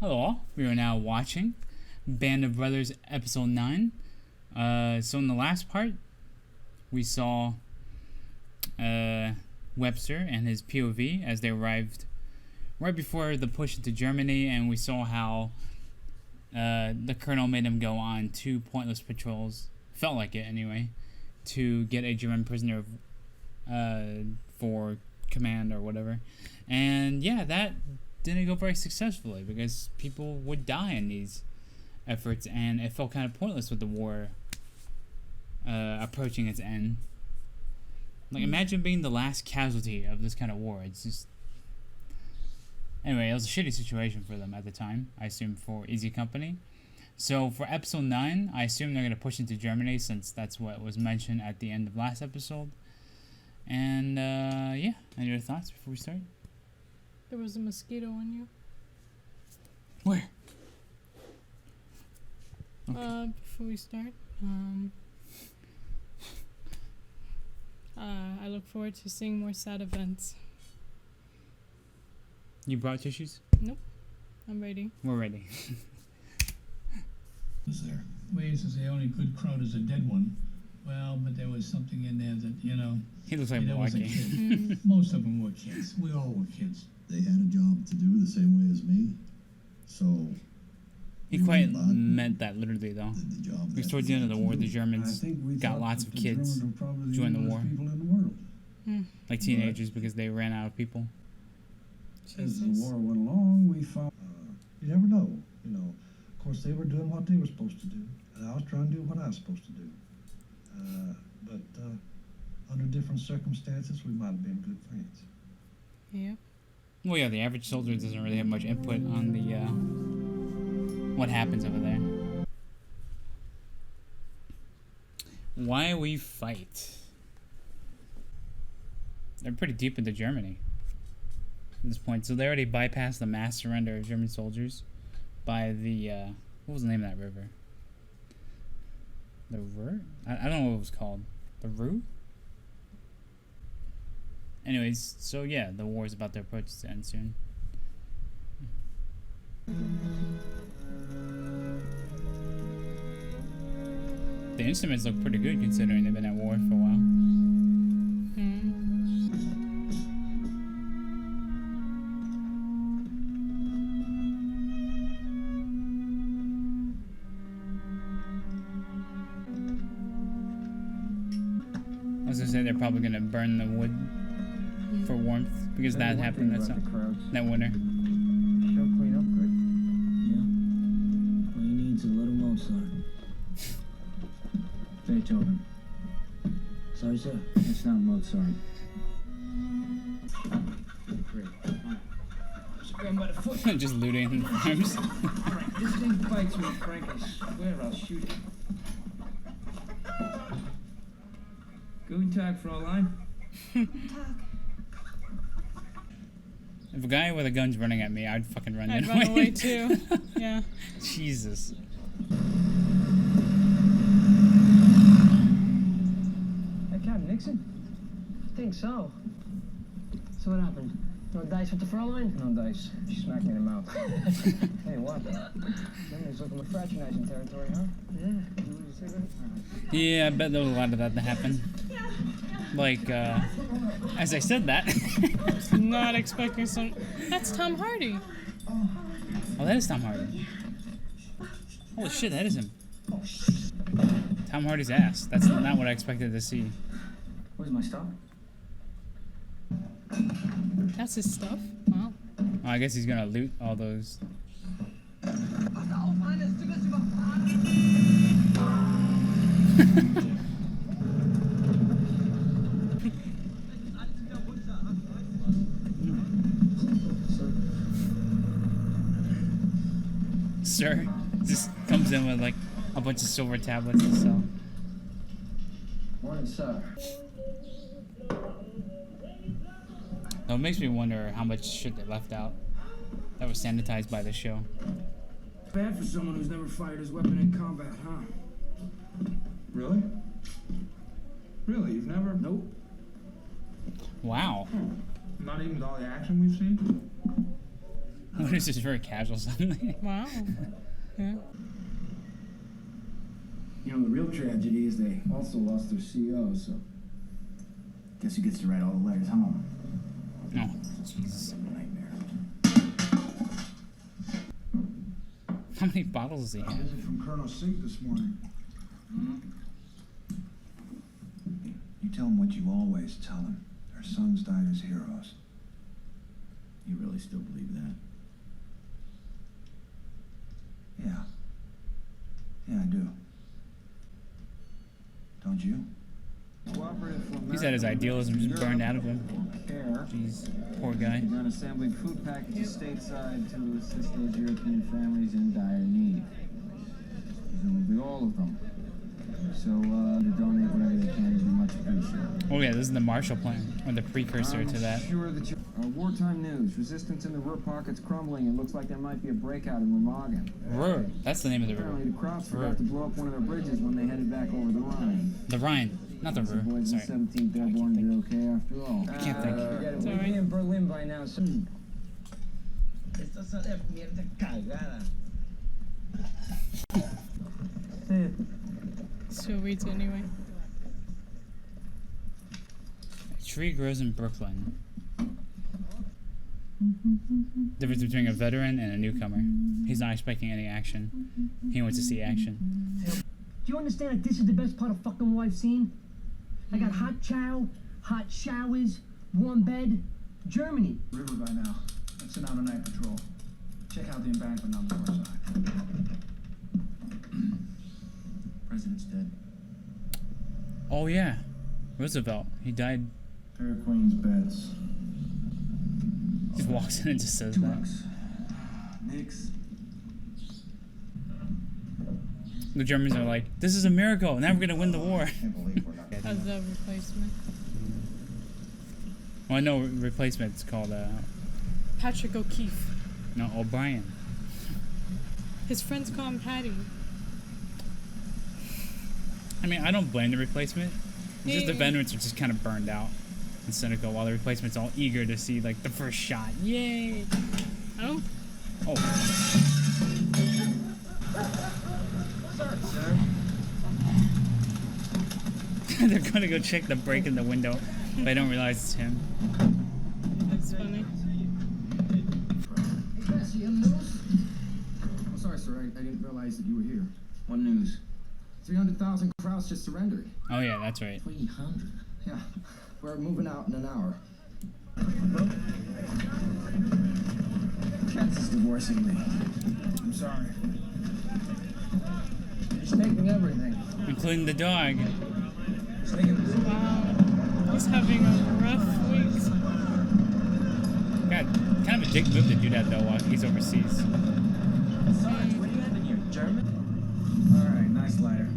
Hello, we are now watching Band of Brothers episode 9. So in the last part, we saw Webster and his POV as they arrived right before the push into Germany, and we saw how the colonel made him go on 2 pointless patrols, felt like it anyway, to get a German prisoner for command or whatever. And yeah, that didn't go very successfully because people would die in these efforts, and it felt kind of pointless with the war approaching its end. Like, imagine being the last casualty of this kind of war. It's just... Anyway, it was a shitty situation for them at the time, I assume, for Easy Company. So for episode 9, I assume they're going to push into Germany, since that's what was mentioned at the end of last episode. And yeah, any other thoughts before we start? There was a mosquito on you. Where? Okay. Before we start, I look forward to seeing more sad events. You brought tissues? Nope. I'm ready. We're ready. Was there? Wade says the only good crowd is a dead one. Well, but there was something in there that, you know... He looks like that was a Milwaukee. kid. Most of them were kids. We all were kids. They had a job to do the same way as me. So... He quite meant that literally, though. did the job Because towards the end of the war, the Germans got thought lots that of the kids Germans were probably join the worst war. people in the world. Like teenagers, because they ran out of people. As the war went along, we found... you never know, you know. Of course, they were doing what they were supposed to do, and I was trying to do what I was supposed to do. But under different circumstances, we might have been good friends. Yeah. Well, yeah, the average soldier doesn't really have much input on the what happens over there. Why we fight? They're pretty deep into Germany at this point, so they already bypassed the mass surrender of German soldiers by the what was the name of that river? The Ruhr? I don't know what it was called. The Ruhr? Anyways, so yeah, the war is about to approach its end soon. The instruments look pretty good considering they've been at war for a while. I was gonna say they're probably gonna burn the wood for warmth because that happened that winter. Sure clean up good. Yeah. All he needs is a little Mozart. Beethoven. Sorry, sir. It's not Mozart. Great. Just grab him by the foot. Just looting farms. Alright, this thing bites me, Frank. I swear I'll shoot it. Guten Tag, Fräulein. If a guy with a gun's running at me, I'd fucking run I'd anyway. run away too. Yeah. Jesus. Hey, Captain Nixon? I think so. So what happened? No dice with the Fräulein? No dice. She smacked me in the mouth. Hey, what? Memory's looking like fraternizing territory, huh? Yeah. You lose a cigarette? All right. Yeah, I bet there was a lot of that happened. Like, as I said that. Not expecting some. That's Tom Hardy. Oh, that is Tom Hardy. Holy shit, that is him. Tom Hardy's ass. That's not what I expected to see. Where's my stop? That's his stuff. Wow. Oh, I guess he's gonna loot all those. Sir, just comes in with like a bunch of silver tablets to sell. Morning, sir. Though it makes me wonder how much shit they left out that was sanitized by the show. Bad for someone who's never fired his weapon in combat, huh? Really? Really? You've never? Nope. Wow. Not even with all the action we've seen? What is this very casual suddenly? Wow. Yeah. You know, the real tragedy is they also lost their CEO, so guess who gets to write all the letters home? Oh, Jesus. Nightmare. How many bottles does he have? Visit from Colonel Sink this morning. You tell him what you always tell him. Our sons died as heroes. You really still believe that? Yeah. Yeah, I do. Don't you? He said his idealism just burned out of him. Care. Jeez, poor guy. Begun assembling food packages stateside to assist those European families in dire need. Presumably all of them. So, to donate whatever they can would be much appreciated. Oh yeah, this is the Marshall Plan, or the precursor to that. Sure that you... wartime news. Resistance in the Ruhr pocket's crumbling. It looks like there might be a breakout in Remagen. Ruhr, that's the name of the river. Apparently the Krauts Ruhr. forgot to blow up one of their bridges when they headed back over the Rhine. The Rhine, not the The Ruhr. boys in Sorry. 17th Airborne did okay after all. I can't think. It's all We'll right. be in Berlin by now, so... Still reads anyway. A tree grows in Brooklyn. Difference between a veteran and a newcomer. He's not expecting any action. He wants to see action. Do you understand that this is the best part of fucking what I've seen? I got hot chow, hot showers, warm bed. Germany. River by now. Let's send out a night patrol. Check out the embankment on the far side. President's dead. Oh yeah, Roosevelt. He died. Pair of Queen's beds. Just walks in and just says $2. that. Nix. The Germans are like, "This is a miracle. Now we're gonna win the war." Can't believe we're not. As the replacement. Well, no replacement. It's called Patrick O'Keefe. no O'Brien. His friends call him Patty. I mean, I don't blame the replacement. It's just the Yeah. veterans are just kind of burned out and cynical, while the replacement's all eager to see like the first shot. Yay! Oh, Oh, they're gonna go check the break in the window, but they don't realize it's him. that's funny. I'm sorry, sir. I didn't realize that you were here. What news? 300,000 Krauts just surrendered. Oh yeah, that's right. 300? Yeah. We're moving out in an hour. Katz is divorcing me. I'm sorry. He's taking everything. Including the dog. He's taking Wow. He's having a rough week. God, kind of a dick move to do that though while he's overseas. Sarge, what do you have in here? German? All right, nice lighter.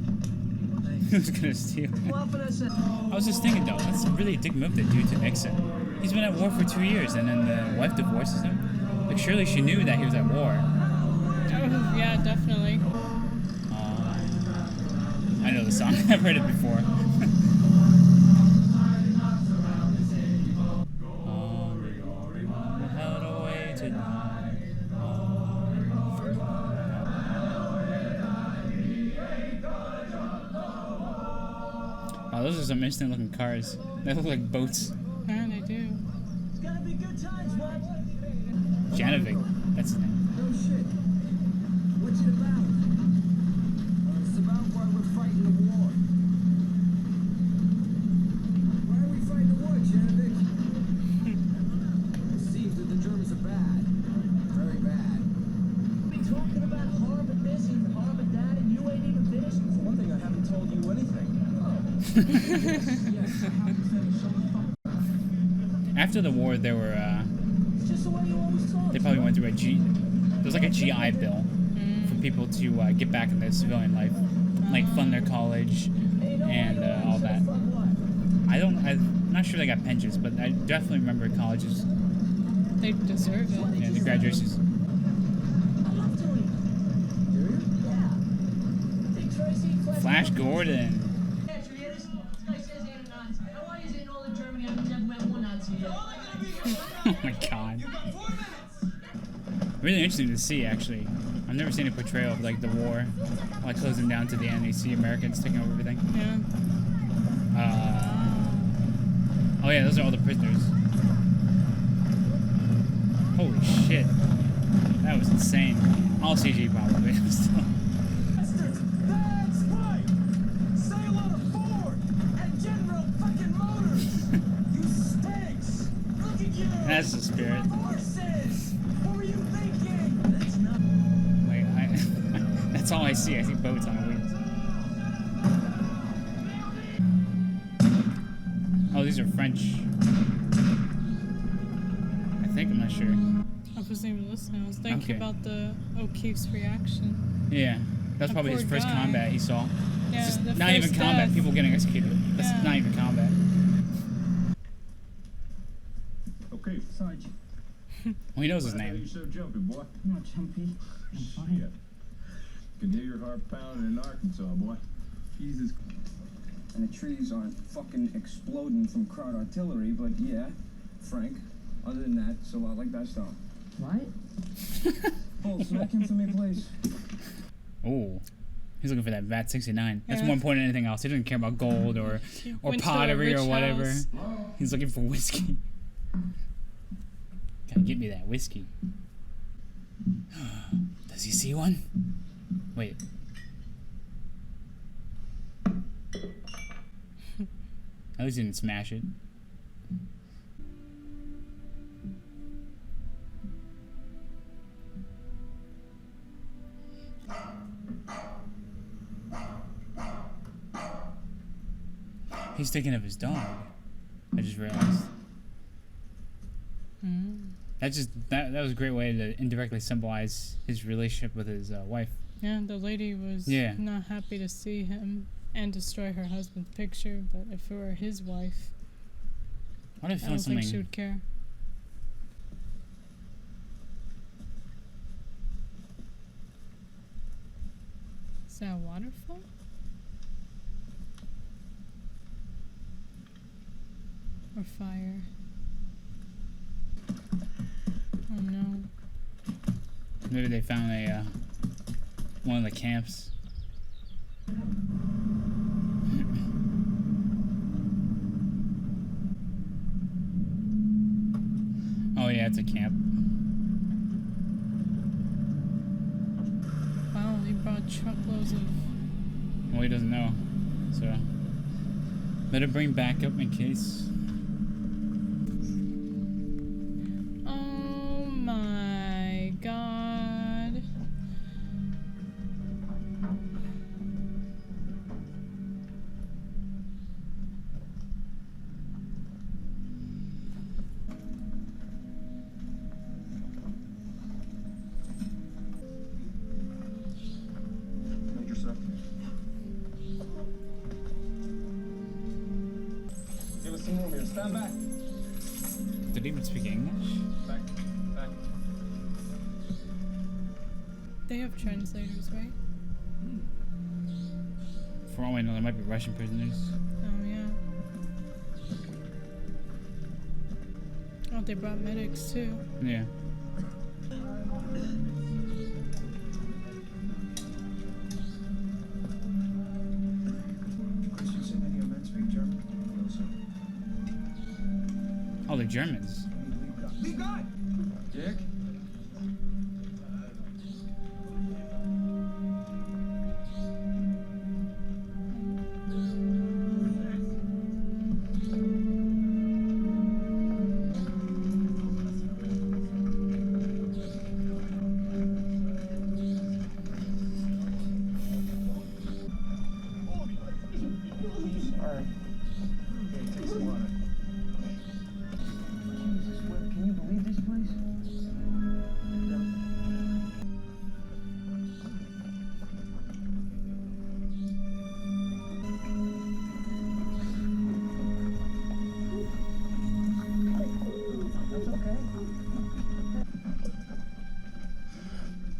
Who's gonna steal? What us? I was just thinking though, that's really a dick move to do to Nixon. He's been at war for 2 years, and then the wife divorces him. Like surely she knew that he was at war. Oh, yeah, definitely. I know the song. I've heard it before. Without a way to die. Wow, those are some interesting looking cars. They look like boats. Yeah, they do. It's gonna be good times, what? Janovic, that's his name. No shit. What's it about? It's about why we're fighting the war. Why are we fighting the war, Janovic? It seems that the Germans are bad. Very bad. We talking about Harvard this and Harvard that, and you ain't even finished? For one thing, I haven't told you anything. After the war, there were It's just the way you always talk. they probably went through there was like a GI Bill for people to get back in their civilian life, like fund their college and all that. I'm not sure they got pensions, but I definitely remember colleges. They deserve it. Yeah, the graduations. I love doing it. Yeah. Hey, Tracy, Flash Gordon. Oh my god. really interesting to see, actually. I've never seen a portrayal of like the war, like closing down to the end. You see Americans taking over everything. Yeah. Oh yeah, those are all the prisoners. Holy shit, that was insane. All CG probably. Still. That's right! Sail on a Ford and General fucking Motors! You stinks! Look at you! That's the spirit. Horses! What were you thinking? That's not... Wait, that's all I see. I see boats on wheels. Oh, these are French. I think, I'm not sure. I wasn't even listening. I was thinking Okay. about the O'Keefe's reaction. Yeah, that's A probably his poor first guy. combat he saw. Yeah, It's just the not even first combat. death. People getting executed. That's Yeah. not even combat. Okay, Sarge. Well, he knows his name. You so jumpy, boy. I'm not jumpy. I'm fine. Shit. Can hear your heart pounding in Arkansas, boy. Jesus. And the trees aren't fucking exploding from crowd artillery, but yeah, Frank. Other than that, so I like that stuff. What? Oh, smack him for me, please. Oh, he's looking for that VAT 69. That's Yeah. more important than anything else. He doesn't care about gold or Went to a pottery or rich whatever. house. He's looking for whiskey. Gotta get me that whiskey. Does he see one? Wait. At least he didn't smash it. He's thinking of his dog. I just realized. That was a great way to indirectly symbolize his relationship with his wife. Yeah, the lady was Yeah. not happy to see him and destroy her husband's picture, but if it were his wife, Why do I I feel don't something? think she would care. Is that a waterfall? Or fire? Oh no. Maybe they found a one of the camps. Oh yeah, it's a camp. Wow, he brought truckloads of... Well, he doesn't know, so better bring backup in case. Oh my god. Major, sir. Give us some room here. Stand back. Did he even speak English? Back. Back. They have translators, right? For all we know, there might be Russian prisoners. Oh yeah. Oh, they brought medics too. Yeah. Christian, say any of your men speak German? No, sir. Oh, they're Germans. Leave God! Dick? Alright. Here, take some water. Jesus, what? Can you believe this place? That's okay.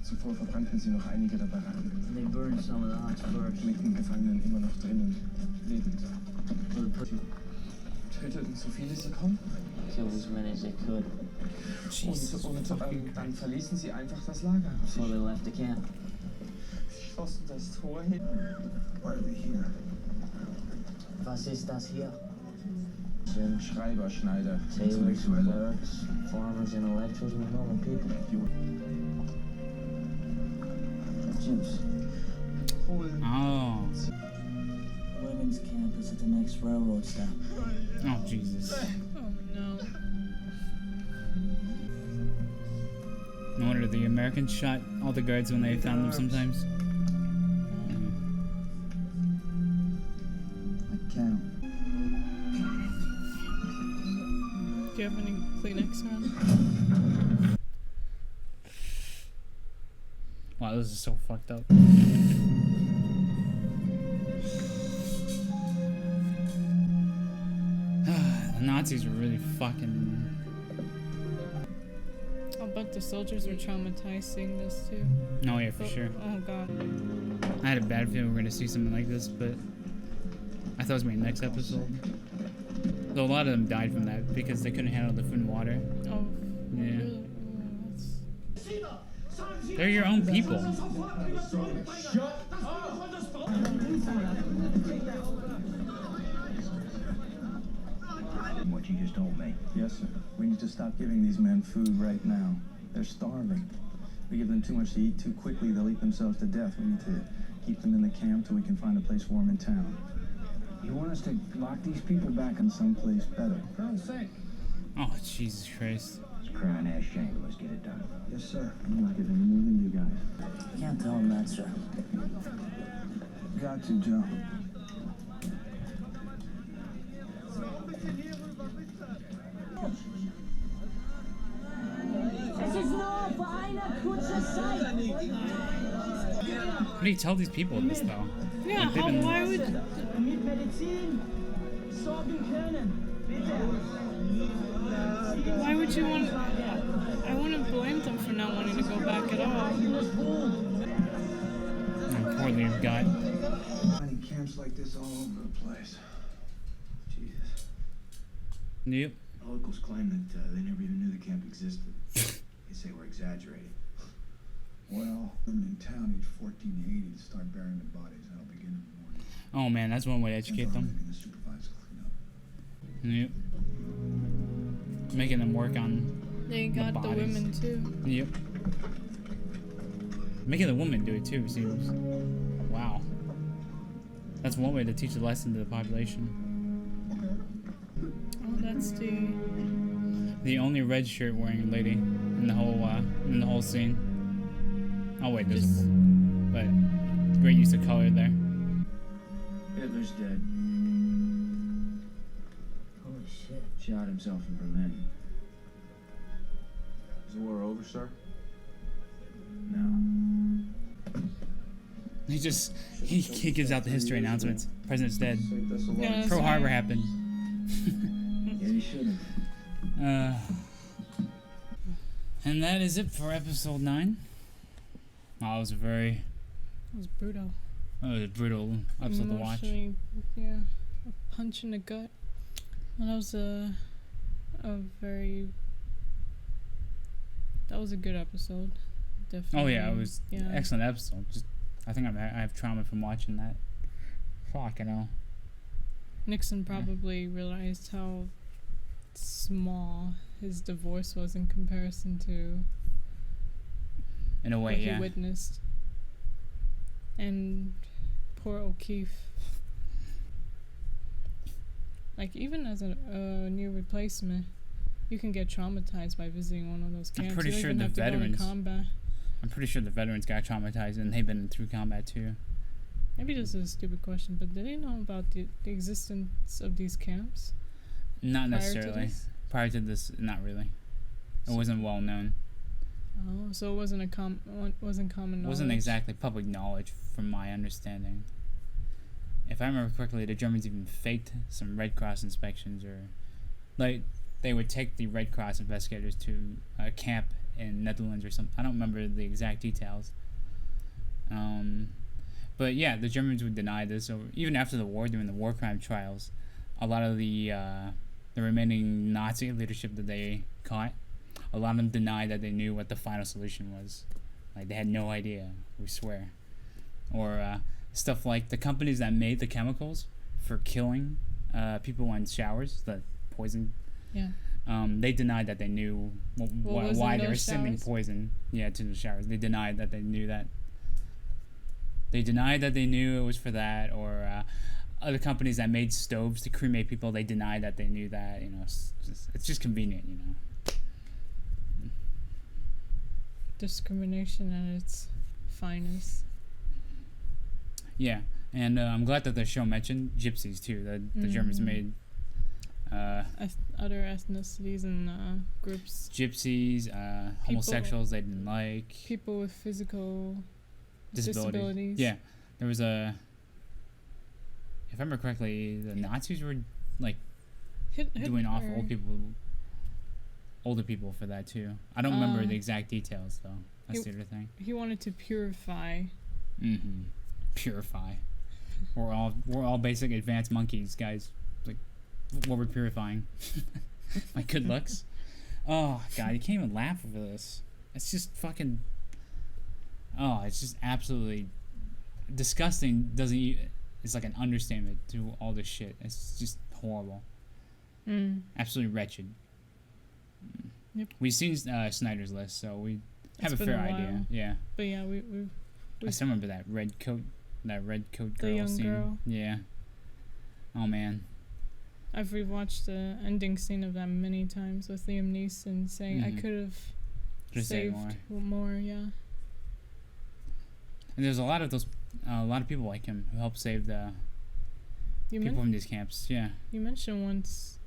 Zuvor verbrannten sie noch einige der Baracken. They burned some of the huts first. Mit den Gefangenen immer noch drinnen, lebend. Töteten so viele sie konnten. kill as many as they could Dann verließen sie einfach das Lager. before they left the camp. Schlossen das Tor hin. Why are they here? Was ist das hier? Ein Schreiberschneider. Tailors, clerks, farmers, and electors, and normal people. Jews. Oh. Women's camp is at the next railroad stop. Oh, Jesus. Oh no. No wonder the Americans shot all the guards when they found them sometimes. I count. Do you have any Kleenex around? Wow, this is so fucked up. The Nazis were really fucking... I'll bet the soldiers were traumatized seeing this too. No, yeah, for sure. Oh god. I had a bad feeling we were gonna see something like this, but I thought it was my next episode. Though a lot of them died from that because they couldn't handle the food and water. Oh. Yeah. Really? Oh, that's... They're your own people. What you just told me. Yes, sir. We need to stop giving these men food right now. They're starving. We give them too much to eat too quickly, they'll eat themselves to death. We need to keep them in the camp till we can find a place for them in town. You want us to lock these people back in some place better? Colonel, think. Oh, Jesus Christ. It's a crying ass shame. Let's get it done. Yes, sir. I'm not giving more than you guys. Can't tell them that, sir. Got to, Joe. How do you tell these people this, though? Yeah, Like, they've been- why would... Mit Medizin sorgen können. Bitte. Why would you want... I wouldn't blame them for not wanting to go back at all. Oh, poor Liam got. Finding camps like this all over the place. Jesus. Yep. The locals claim that they never even knew the camp existed. They say we're exaggerating. Well, women in town age 14 to 80 to start burying the bodies. That'll begin in the morning. Oh man, that's one way to educate them. Making the supervisor clean up. Yep. Making them work on. They got the bodies. women too. Yep. Making the woman do it too seems. Wow. That's one way to teach a lesson to the population. Oh, that's The only red shirt wearing lady in the whole scene. Oh wait, there's Just- but great use of color there. Hitler's dead. Holy shit. Shot himself in Berlin. Is the war over, sir? No. He gives out the history announcements. President's dead. Yeah, that's Pearl Harbor right. happened. Yeah, he should have. And that is it for episode 9. Oh, it was a It was brutal. brutal episode to watch. Emotionally, yeah, a punch in the gut. And that was a very. That was a good episode. Definitely. Oh yeah, it was yeah. excellent episode. Just, I think I have trauma from watching that. Fuck, I know. Nixon probably realized how small his divorce was in comparison to In a way, what he yeah. witnessed. And poor O'Keefe. Like, even as a new replacement, you can get traumatized by visiting one of those camps. pretty You don't sure even the have to go veterans- into combat. I'm pretty sure the veterans got traumatized and they've been through combat too. Maybe this is a stupid question, but did they know about the existence of these camps? Not prior to necessarily. this? Prior to this, not really. It wasn't well known. Oh, so it wasn't wasn't common It knowledge. wasn't exactly public knowledge from my understanding. If I remember correctly, the Germans even faked some Red Cross inspections, or like they would take the Red Cross investigators to a camp in Netherlands or something. I don't remember the exact details. But yeah, the Germans would deny this. So even after the war, during the war crime trials, a lot of the the remaining Nazi leadership that they caught, a lot of them denied that they knew what the final solution was. Like, they had no idea, we swear. Or stuff like the companies that made the chemicals for killing people in showers, the poison. Yeah. They denied that they knew why they were sending poison. Yeah, to the showers. They denied that they knew that. They denied that they knew it was for that. Or other companies that made stoves to cremate people, they denied that they knew that. You know, it's just convenient. You know. Discrimination at its finest. Yeah, and I'm glad that the show mentioned gypsies too. The Germans made other ethnicities and groups. Gypsies, homosexuals they didn't like. People with physical disabilities. Yeah, there was a. If I remember correctly, the Nazis were like doing off older people for that too. I don't remember the exact details though. That's the other thing. He wanted to purify. Mm-hmm. Purify. We're all basic advanced monkeys, guys. Like, what we're purifying. My good looks. Oh god, you can't even laugh over this. It's just fucking. Oh, it's just absolutely disgusting. It's like an understatement to all this shit. It's just horrible. Absolutely wretched. Yep. We've seen Snyder's List, so we have a fair idea. Yeah. But yeah, we I still remember that red coat girl the young scene. Girl. Yeah. Oh man. I've rewatched the ending scene of that many times with Liam Neeson saying I could have saved more. Yeah. And there's a lot of people like him who helped save the people from these camps. Yeah. You mentioned once,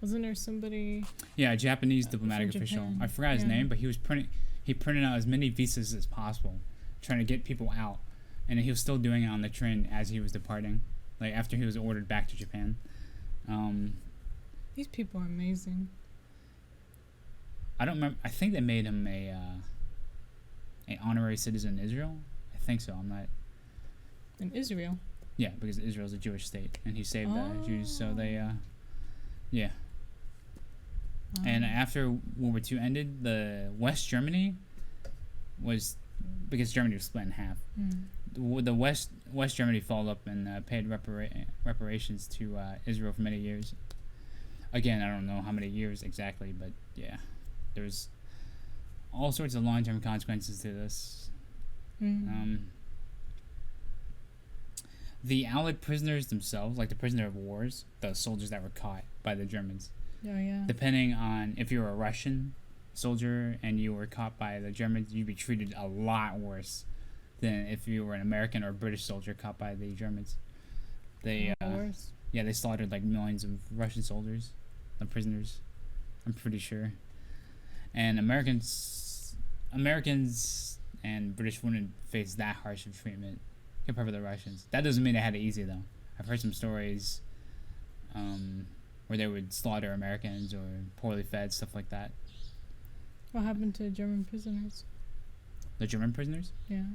wasn't there somebody? Yeah, a Japanese diplomatic official. I forgot his name, but he printed out as many visas as possible, trying to get people out, and he was still doing it on the train as he was departing, like after he was ordered back to Japan. These people are amazing. I don't remember. I think they made him a honorary citizen in Israel. I think so. I'm not. In Israel. Yeah, because Israel's a Jewish state, and he saved the Jews, so they, yeah. And after World War II ended, the West Germany was, because Germany was split in half. The West Germany followed up and paid reparations to Israel for many years. Again, I don't know how many years exactly, but yeah, there's all sorts of long-term consequences to this. The Allied prisoners themselves, like the prisoner of wars, the soldiers that were caught by the Germans. Oh yeah. Depending on if you were a Russian soldier and you were caught by the Germans, you'd be treated a lot worse than if you were an American or British soldier caught by the Germans. They they slaughtered like millions of Russian soldiers, the prisoners. I'm pretty sure. And Americans and British wouldn't face that harsh of treatment compared to the Russians. That doesn't mean they had it easy though. I've heard some stories where they would slaughter Americans or poorly fed, stuff like that. What happened to German prisoners? The German prisoners? Yeah.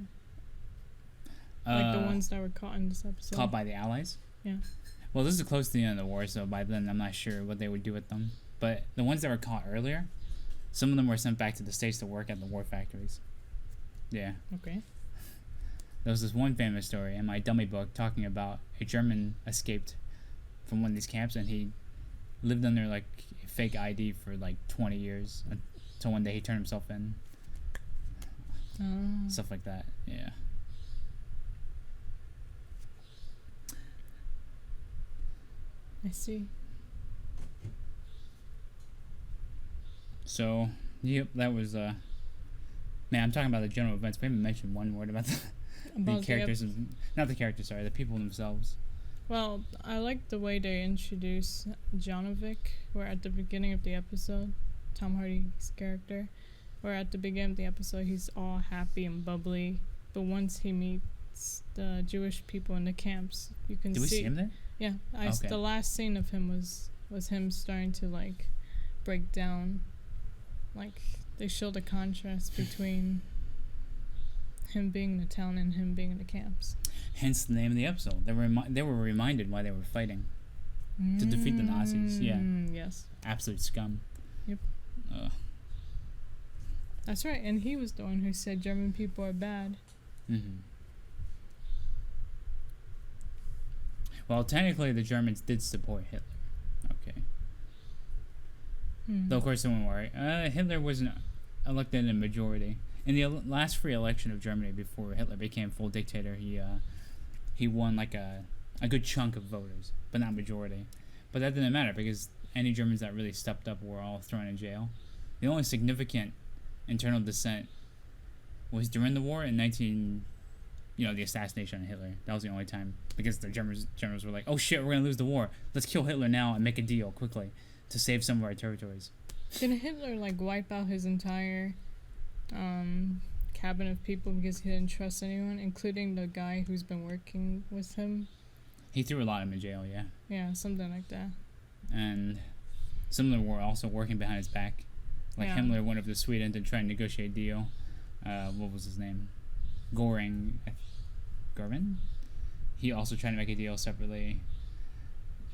Like the ones that were caught in this episode. Caught by the Allies? Yeah. Well, this is close to the end of the war, so by then I'm not sure what they would do with them. But the ones that were caught earlier, some of them were sent back to the States to work at the war factories. Yeah. Okay. There was this one famous story in my dummy book talking about a German escaped from one of these camps, and he lived under like a fake ID for like 20 years until one day he turned himself in. Stuff like that. Yeah. I see. So, yep, that was man, I'm talking about the general events. We haven't mentioned one word about the characters, not the characters, sorry, the people themselves. Well, I like the way they introduce Jonovic, where at the beginning of the episode, Tom Hardy's character, where at the beginning of the episode he's all happy and bubbly, but once he meets the Jewish people in the camps, you can see. Did we see him there? Yeah, the last scene of him was him starting to like break down. Like they show the contrast between him being in the town and him being in the camps. Hence the name of the episode. They were reminded why they were fighting. to defeat the Nazis. Yeah, Yes. absolute scum. Yep. That's right, and he was the one who said German people are bad. Mm-hmm. Well, technically, the Germans did support Hitler. Okay. Though, of course, don't worry. Hitler wasn't elected in a majority. In the last free election of Germany before Hitler became full dictator, he won like a good chunk of voters, but not majority. But that didn't matter because any Germans that really stepped up were all thrown in jail. The only significant internal dissent was during the war in the assassination of Hitler. That was the only time because the generals were like, "Oh shit, we're gonna lose the war. Let's kill Hitler now and make a deal quickly to save some of our territories." Did Hitler wipe out his entire cabin of people because he didn't trust anyone, including the guy who's been working with him? He threw a lot of them in jail, yeah. Yeah, something like that. And some of them were also working behind his back. Like Himmler went over to Sweden to try and negotiate a deal. What was his name? Göring. He also tried to make a deal separately.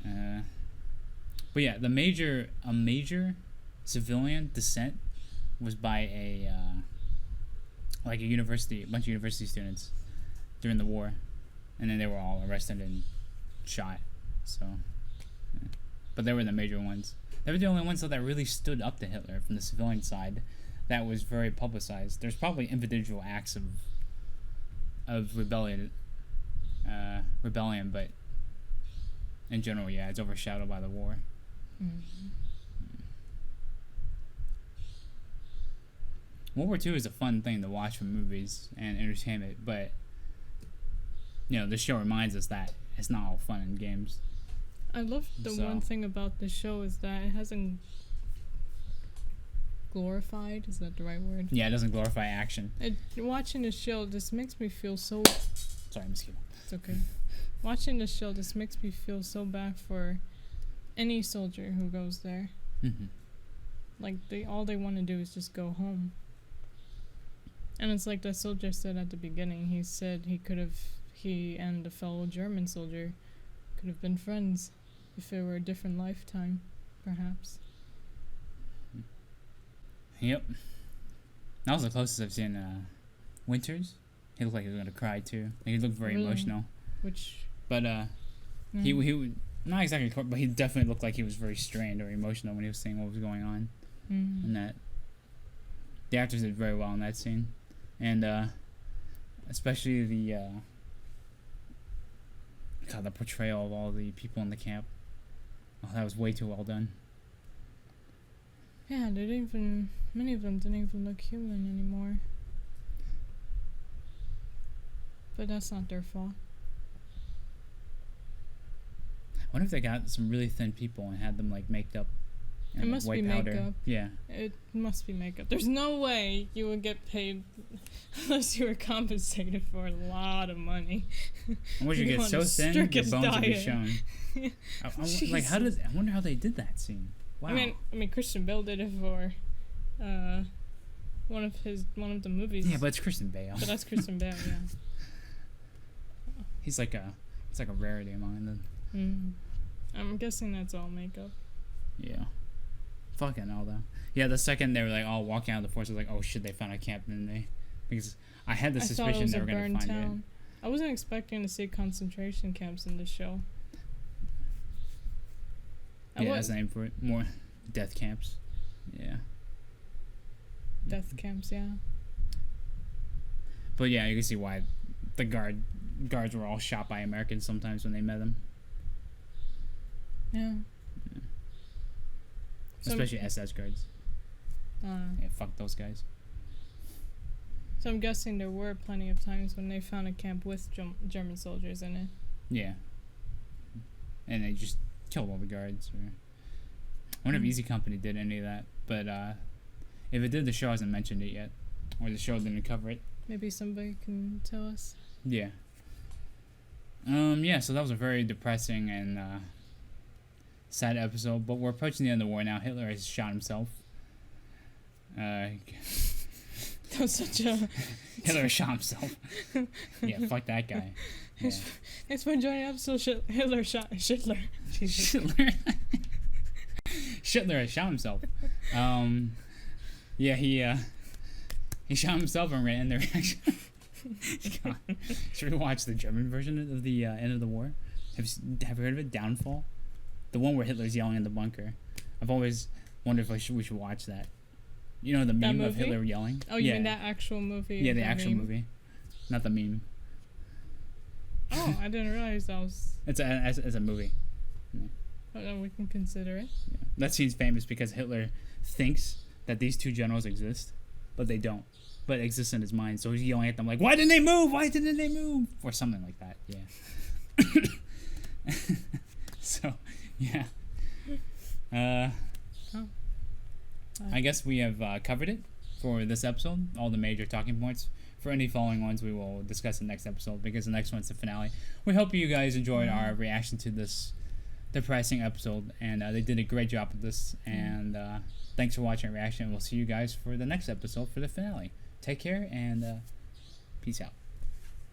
But yeah, a major civilian dissent was by a bunch of university students during the war, and then they were all arrested and shot. So, but they were the major ones. They were the only ones though that really stood up to Hitler from the civilian side. That was very publicized. There's probably individual acts of rebellion, but in general, yeah, it's overshadowed by the war. Mm-hmm. World War II is a fun thing to watch for movies and entertainment, but this show reminds us that it's not all fun and games. I love the one thing about the show is that it hasn't glorified. Is that the right word? Yeah, it doesn't glorify action. Watching the show just makes me feel so. Sorry, mosquito. It's okay. Watching the show just makes me feel so bad for any soldier who goes there. Mm-hmm. All they want to do is just go home. And it's like the soldier said at the beginning. He said he and a fellow German soldier could have been friends if it were a different lifetime, perhaps. Yep. That was the closest I've seen Winters. He looked like he was going to cry too. He looked very emotional. But he would not exactly, but he definitely looked like he was very strained or emotional when he was saying what was going on. And that the actors did very well in that scene, and especially the portrayal of all the people in the camp. Oh, that was way too well done. Yeah, many of them didn't even look human anymore. But that's not their fault. I wonder if they got some really thin people and had them maked up. It must be makeup. Yeah. It must be makeup. There's no way you would get paid unless you were compensated for a lot of money. Once you get so thin, your bones will be shown. I wonder how they did that scene. Wow. I mean, Christian Bale did it for one of the movies. Yeah, but it's Christian Bale. But that's Christian Bale, yeah. It's like a rarity among them. I'm guessing that's all makeup. Yeah. Fucking hell, though. Yeah, the second they were all walking out of the forest, I was like, oh shit, they found a camp, didn't they? Because I had the suspicion they were going to find it. I wasn't expecting to see concentration camps in this show. Yeah, that's the name for it. More death camps. Yeah. Death camps, yeah. But yeah, you can see why the guards were all shot by Americans sometimes when they met them. Yeah. Especially SS guards. Yeah, fuck those guys. So I'm guessing there were plenty of times when they found a camp with German soldiers in it. Yeah. And they just killed all the guards. I wonder if Easy Company did any of that. But if it did, the show hasn't mentioned it yet. Or the show didn't cover it. Maybe somebody can tell us. Yeah. Yeah, so that was a very depressing and sad episode. But we're approaching the end of the war now. Hitler has shot himself. That was such a. Hitler shot himself. Yeah, fuck that guy. Yeah. Thanks for enjoying the episode. Hitler shot Schindler. Jesus. Schindler. Schindler shot himself. Yeah, he shot himself and ran in the reaction. God. Should we watch the German version of the end of the war? Have you heard of it? Downfall, the one where Hitler's yelling in the bunker. I've always wondered if we should watch that. You know the meme of Hitler yelling. Oh, you mean that actual movie? Yeah, the actual meme? movie, not the meme. Oh, I didn't realize that was. It's a movie. Yeah. Oh, then we can consider it. Yeah. That scene's famous because Hitler thinks that these two generals exist, but they don't. But it exists in his mind, so he's yelling at them like, "Why didn't they move? Why didn't they move?" Or something like that. Yeah. So, yeah. I guess we have covered it for this episode. All the major talking points. For any following ones, we will discuss the next episode because the next one's the finale. We hope you guys enjoyed our reaction to this depressing episode, and they did a great job with this. And thanks for watching our reaction. We'll see you guys for the next episode for the finale. Take care and peace out.